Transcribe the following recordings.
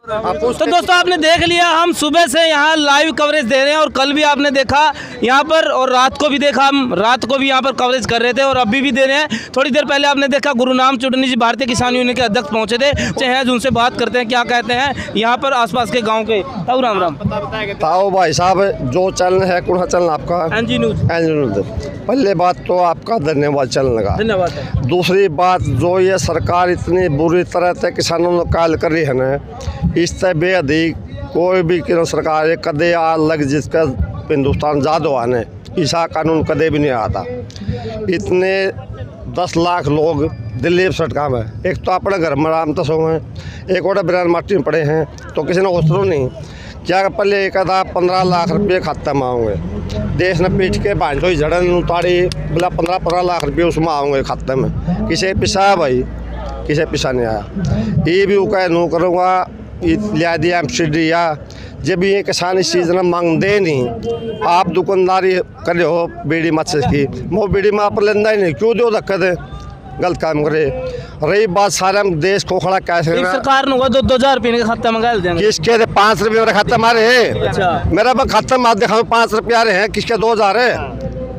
तो दोस्तों आपने देख लिया, हम सुबह से यहाँ लाइव कवरेज दे रहे हैं और कल भी आपने देखा यहाँ पर और रात को भी देखा, हम रात को भी यहाँ पर कवरेज कर रहे थे और अभी भी दे रहे हैं। थोड़ी देर पहले आपने देखा गुरुनाम चुटनी जी भारतीय किसान यूनियन के अध्यक्ष पहुँचे थे हैं, उनसे बात करते हैं क्या कहते हैं यहाँ पर आसपास के गाँव के। ताऊ राम राम। ताऊ भाई साहब, जो चैनल है कौन सा चैनल आपका? NG news. पहले बात तो आपका धन्यवाद चैनल का। धन्यवाद। दूसरी बात, जो ये सरकार इतनी बुरी तरह से किसानों को कायल कर रही है ना, इससे बेअधिक कोई भी सरकार है कदे आ लग जिसका हिंदुस्तान ज़्यादा आने ऐसा कानून कदे भी नहीं आता। इतने 10 लाख लोग दिल्ली सटका में, एक तो अपने घर में आराम तसो हैं, एक और बिरान माटी में पड़े हैं, तो किसी ने उसरो नहीं क्या पहले एक आधा 15 लाख रुपये खाते में आओगे, देश ने पीट के भाजो झड़न उतारी बोला 15 लाख रुपये उसमें आओगे खाते में, किसी पिसा है भाई, किसी पिसा नहीं आया। ये भी उका नू करूँगा लिया दिया सब्सिडी या जब ये किसान इस चीज़ ने मांग दे नहीं, आप दुकानदारी कर रहे हो बीड़ी मच्छर की, वो बीड़ी में आप लेंदा ही नहीं, क्यों दो धक्का दे, गलत काम करे। रही बात सारे हम देश को खड़ा कैसे सरकार ने 2,000 रुपये के खाते में गाल देंगे, किसके 5 रुपये मेरे खाते में आ रहे हैं। अच्छा। मेरा खाता में देखा 5 रुपये आ रहे हैं, किसके 2,000 है,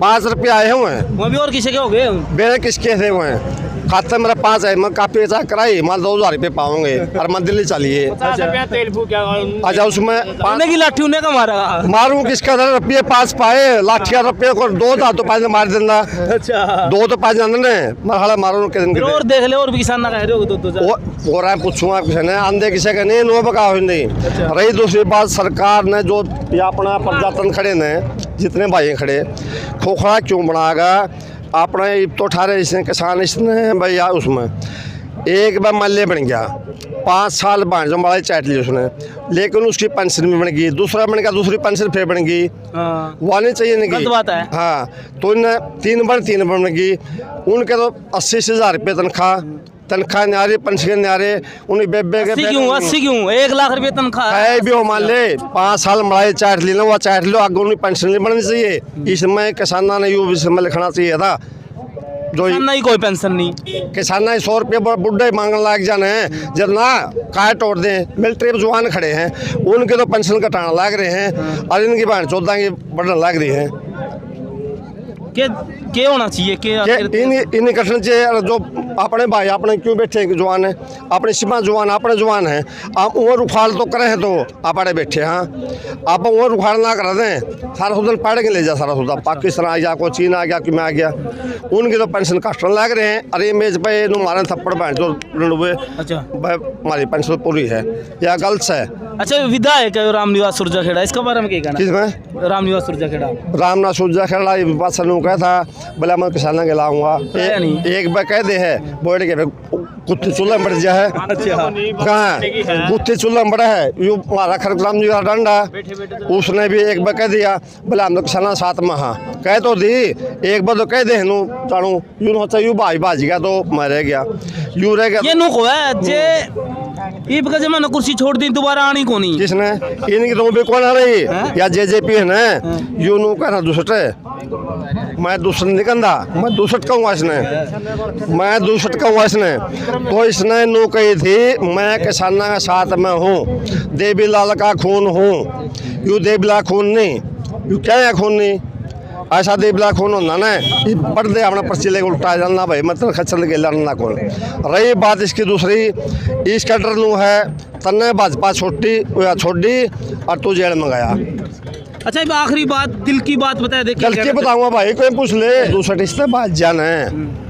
5 रुपये आए हुए हैं, वो भी और किसी के हो गए मेरे किसके थे हुए हैं, खाते मेरा 5 है, मैं कापी ऐसा कराई मान 2,000 रुपये पाऊंगे और मैं दिल्ली चलिए। अच्छा उसमें की लाठी उन्हें का मारा मारूं किसका रुपये 5 पाए, लाठिया रुपये को 2,000 तो 5 मार देना। अच्छा 2 तो 5 जाने ने मरहला मारू के दिन और देख ले और भी किसान ना कह रहे हो 2,000 हो रहा है, पूछूंगा किसी ने आंधे किसी का नहीं नो बका हो नहीं। रही दूसरी बात, सरकार ने जो अपना प्रजातन खड़े ने जितने भाई खड़े खोखला क्यों बनाएगा अपना तो ठारे इसने किसान इसने भैया उसमें एक बार मल्ले बन गया 5 साल बाढ़ जो बड़ा चाट ली उसने, लेकिन उसकी पेंशन भी बन गई, दूसरा बन गया दूसरी पेंशन फिर बन गई, वो नहीं चाहिए नहीं गलत बात है। हाँ तो इन्हें 3 बन गई, उनके तो 80,000 रुपये तनख्वाह नहीं आ रही, पेंशन नहीं आ रही, उन्हें बेबे के 80 क्यों 1 लाख रुपये तनख्वाह है भी हो मान ले 5 साल मलाई चाट ली ना, वो चाट लो आगे उन्हें पेंशन नहीं बननी चाहिए। इसमें किसाना ने यूँ भी लिखना चाहिए था जो नहीं कोई पेंशन नहीं, किसान 100 रुपये बुढ़े मांगने लग जाने हैं, जब ना काय तोड़ दें मिलिट्री में जवान खड़े हैं उनके तो पेंशन कटाना लग रहे हैं और इनकी बहन 14 की बढ़ने लग रही है। क्या होना चाहिए इन कटना चाहिए। जो अपने भाई अपने क्यों बैठे जवान है, अपने सीमा जवान अपने जवान हैं, आप उम्र उखाड़ तो करें हैं तो अपने बैठे, हाँ आप उम्र उखाड़ ना कर दें, सारा सुधर पढ़ के ले जा, सारा सुधर पाकिस्तान आ गया, कोई चीन आ गया, कि मैं आ गया, उनके तो पेंशन काटने लग रहे हैं। अरे मेज पे मारे थप्पड़ बैठ जो लड़ुए, अच्छा हमारी पेंशन पूरी है या गलत है। अच्छा विधायक रामनिवास सुरजाखेड़ा, इसके बारे में क्या कहना? किसमें? रामनिवास सुरजाखेड़ा। रामनिवास सुरजाखेड़ा बात कहा था बोला मैं किसाना के लाऊंगा, एक बार कह दे है बोर्ड के कुत्ते चूल्हा बढ़ जा है। अच्छा कहाँ कुत्ते चूल्हा बड़ा है, यू हमारा खरगराम जी का डंडा, उसने भी एक बार कह दिया बोला हम लोग किसाना साथ में, हाँ कह तो दी, एक बार तो कह दे नू चाणू यूँ होता यू बाज गया तो मैं रह गया, यू रह गया। ये नु को है जे ये बका जमाना कुर्सी छोड़ दी दोबारा आनी को नहीं, किसने इनकी तो भी कौन आ रही या जेजेपी है ना, यू नू कहना दूसरे मैं दूसरा निकंदा, मैं दूसरा कहूँगा इसने, मैं दूसरा कहूँगा इसने, तो इसने नू कही थी मैं किसाना के साथ में हूँ, देवी लाल का खून हूँ, यू देवी लाल खून नहीं, यू क्या है खून नहीं, ऐसा देवला खून होना ना पढ़ दे अपना पर्ची लेके उल्टा जाना भाई मतलब खच्चर के लड़ना कौन। रही बात इसकी दूसरी, इस कटर नू है तन्ने भाजपा छोड़ी और तू जेल में गया। अच्छा आखिरी बात दिल की बात बता दे, दिल की बताऊंगा भाई कोई पूछ ले, दूसरा रिश्ते बात जाना है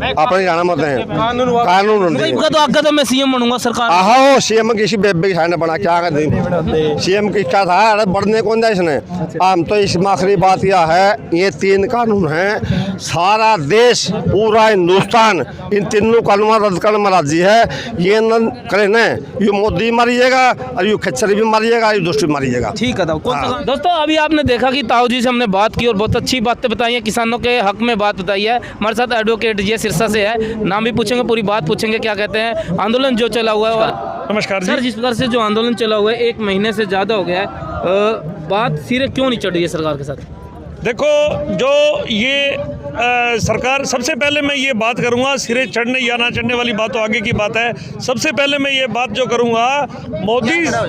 अपने जाना मत है कानून तो आगे तो मैं सीएम बनूंगा सरकार। आहो सीएम किसी बेबे की खाने बना क्या कर सीएम की क्या था, अरे बढ़ने कौन था इसने। हम तो इस आखिरी बात यह है, ये 3 कानून हैं, सारा देश पूरा हिंदुस्तान इन तीनों कानून रद्द करने में राजी है। ये न करे न यू मोदी मारिएगा और यू खच्चर भी मारिएगा, यू दूसरी मारिएगा। ठीक है दोस्तों अभी आपने देखा कि ताऊ जी से हमने बात की और बहुत अच्छी बातें बताई है, किसानों के हक में बात बताई है। हमारे साथ एडवोकेट जी सिरसा से है, नाम भी पूछेंगे पूरी बात पूछेंगे क्या कहते हैं। आंदोलन जो चला हुआ है और नमस्कार सर जिस प्रकार से जो आंदोलन चला हुआ है 1 महीने से ज़्यादा हो गया है, बात सिरे क्यों नहीं चढ़ रही है सरकार के साथ? देखो जो ये सरकार, सबसे पहले मैं ये बात करूंगा, सिरे चढ़ने या ना चढ़ने वाली बात तो आगे की बात है। सबसे पहले मैं ये बात जो करूंगा,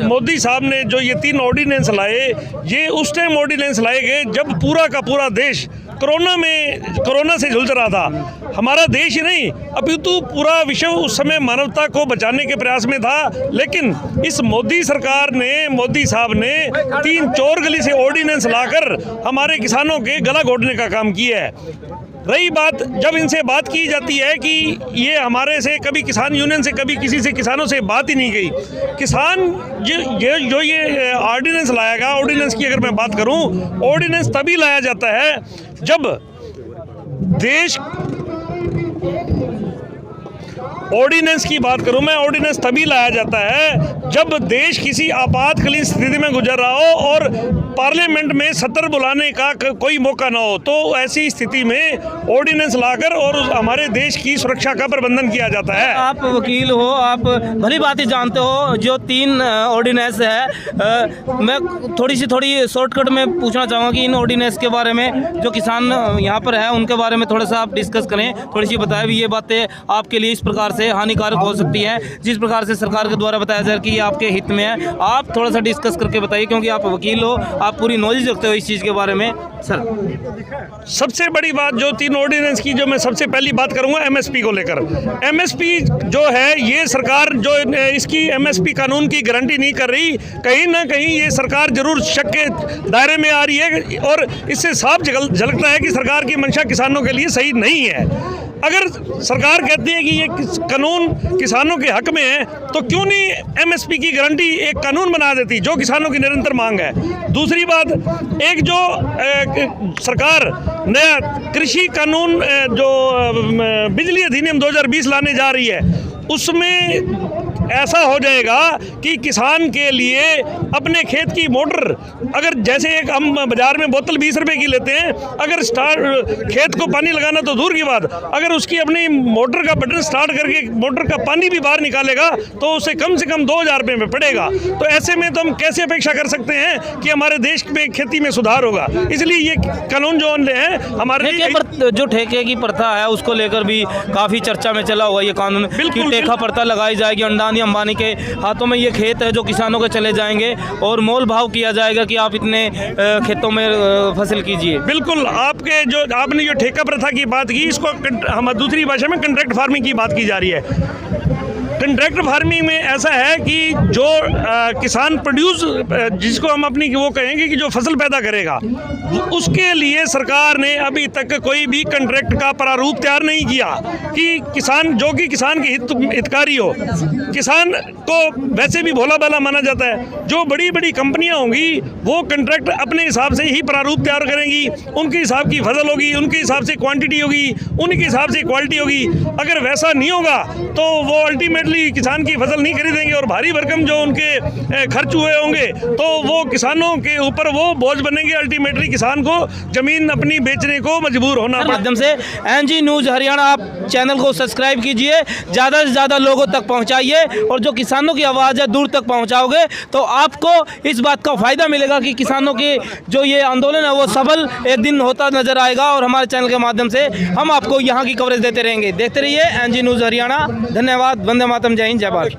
मोदी साहब ने जो ये 3 ऑर्डिनेंस लाए, ये उस टाइम ऑर्डिनेंस लाए गए जब पूरा का पूरा देश कोरोना से झुलस रहा था। हमारा देश ही नहीं, अपितु पूरा विश्व उस समय मानवता को बचाने के प्रयास में था। लेकिन इस मोदी साहब ने 3 चोर गली से ऑर्डिनेंस लाकर हमारे किसानों के गला घोटने का काम किया है। रही बात, जब इनसे बात की जाती है कि ये हमारे से कभी किसान यूनियन से, कभी किसी से, किसानों से बात ही नहीं गई। किसान जो ये ऑर्डिनेंस लाया गया, ऑर्डिनेंस की अगर मैं बात करूं, ऑर्डिनेंस तभी लाया जाता है जब देश, ऑर्डिनेंस की बात करूं मैं, ऑर्डिनेंस तभी लाया जाता है जब देश किसी आपातकालीन स्थिति में गुजर रहा हो और पार्लियामेंट में सत्र बुलाने का कोई मौका ना हो, तो ऐसी स्थिति में ऑर्डिनेंस लाकर और हमारे देश की सुरक्षा का प्रबंधन किया जाता है। आप वकील हो, आप भली बात ही जानते हो जो 3 ऑर्डिनेंस है। मैं थोड़ी शॉर्टकट में पूछना चाहूँगा कि इन ऑर्डिनेंस के बारे में जो किसान यहाँ पर है उनके बारे में थोड़ा सा आप डिस्कस करें, थोड़ी सी बताएं भी ये बातें आपके लिए इस प्रकार से हानिकारक हो सकती हैं, जिस प्रकार से सरकार के द्वारा बताया जा रहा है कि ये आपके हित में है। आप थोड़ा सा डिस्कस करके बताइए, क्योंकि आप वकील हो, आप पूरी नॉलेज रखते हो इस चीज़ के बारे में। सर, सबसे बड़ी बात जो 3 ऑर्डिनेंस की जो मैं सबसे पहली बात करूंगा, एमएसपी को लेकर। एमएसपी जो है, ये सरकार जो इसकी एमएसपी कानून की गारंटी नहीं कर रही, कहीं ना कहीं ये सरकार जरूर शक के दायरे में आ रही है और इससे साफ झलकता है कि सरकार की मंशा किसानों के लिए सही नहीं है। अगर सरकार कहती है कि ये कानून किसानों के हक में है, तो क्यों नहीं एमएसपी की गारंटी एक कानून बना देती, जो किसानों की निरंतर मांग है। दूसरी बात, एक जो सरकार नया कृषि कानून जो बिजली अधिनियम 2020 लाने जा रही है, उसमें ऐसा हो जाएगा कि किसान के लिए अपने खेत की मोटर, अगर जैसे एक हम बाजार में बोतल 20 रुपए की लेते हैं, अगर खेत को पानी लगाना तो दूर की बात, अगर उसकी अपनी मोटर का बटन स्टार्ट करके मोटर का पानी भी बाहर निकालेगा तो उसे कम से कम 2000 रुपये में पड़ेगा। तो ऐसे में तो हम कैसे अपेक्षा कर सकते हैं कि हमारे देश में खेती में सुधार होगा। इसलिए ये कानून जो है हमारे जो ठेके की प्रथा है उसको लेकर भी काफ़ी चर्चा में चला हुआ ये कानून, कि ठेका प्रथा लगाई जाएगी, अंबानी के हाथों में ये खेत है जो किसानों के चले जाएंगे और मोल भाव किया जाएगा कि आप इतने खेतों में फसल कीजिए। बिल्कुल, आपने जो ठेका प्रथा की बात की, इसको हम दूसरी भाषा में कॉन्ट्रैक्ट फार्मिंग की बात की जा रही है। कॉन्ट्रैक्ट फार्मिंग में ऐसा है कि जो किसान प्रोड्यूस, जिसको हम अपनी वो कहेंगे कि जो फसल पैदा करेगा, उसके लिए सरकार ने अभी तक कोई भी कॉन्ट्रैक्ट का प्रारूप तैयार नहीं किया कि किसान के हितकारी हो। किसान को वैसे भी भोला भाला माना जाता है। जो बड़ी बड़ी कंपनियां होंगी वो कॉन्ट्रैक्ट अपने हिसाब से ही प्रारूप तैयार करेंगी, उनके हिसाब की फसल होगी, उनके हिसाब से क्वांटिटी होगी, उनके हिसाब से क्वालिटी होगी। अगर वैसा नहीं होगा तो वो अल्टीमेटली किसान की फसल नहीं खरीदेंगे और भारी भरकम जो उनके खर्च हुए होंगे तो वो किसानों के ऊपर वो बोझ बनेंगे। अल्टीमेटली किसान को जमीन अपनी बेचने को मजबूर होना पड़ेगा। माध्यम से एनजी न्यूज़ हरियाणा आप चैनल को सब्सक्राइब कीजिए, ज़्यादा से ज़्यादा लोगों तक पहुंचाइए और जो किसानों की आवाज़ है दूर तक पहुंचाओगे तो आपको इस बात का फ़ायदा मिलेगा कि किसानों की जो ये आंदोलन है वो सफल एक दिन होता नजर आएगा। और हमारे चैनल के माध्यम से हम आपको यहाँ की कवरेज देते रहेंगे। देखते रहिए एनजी न्यूज़ हरियाणा। धन्यवाद। वंदे मातरम। जय हिंद, जय भारत।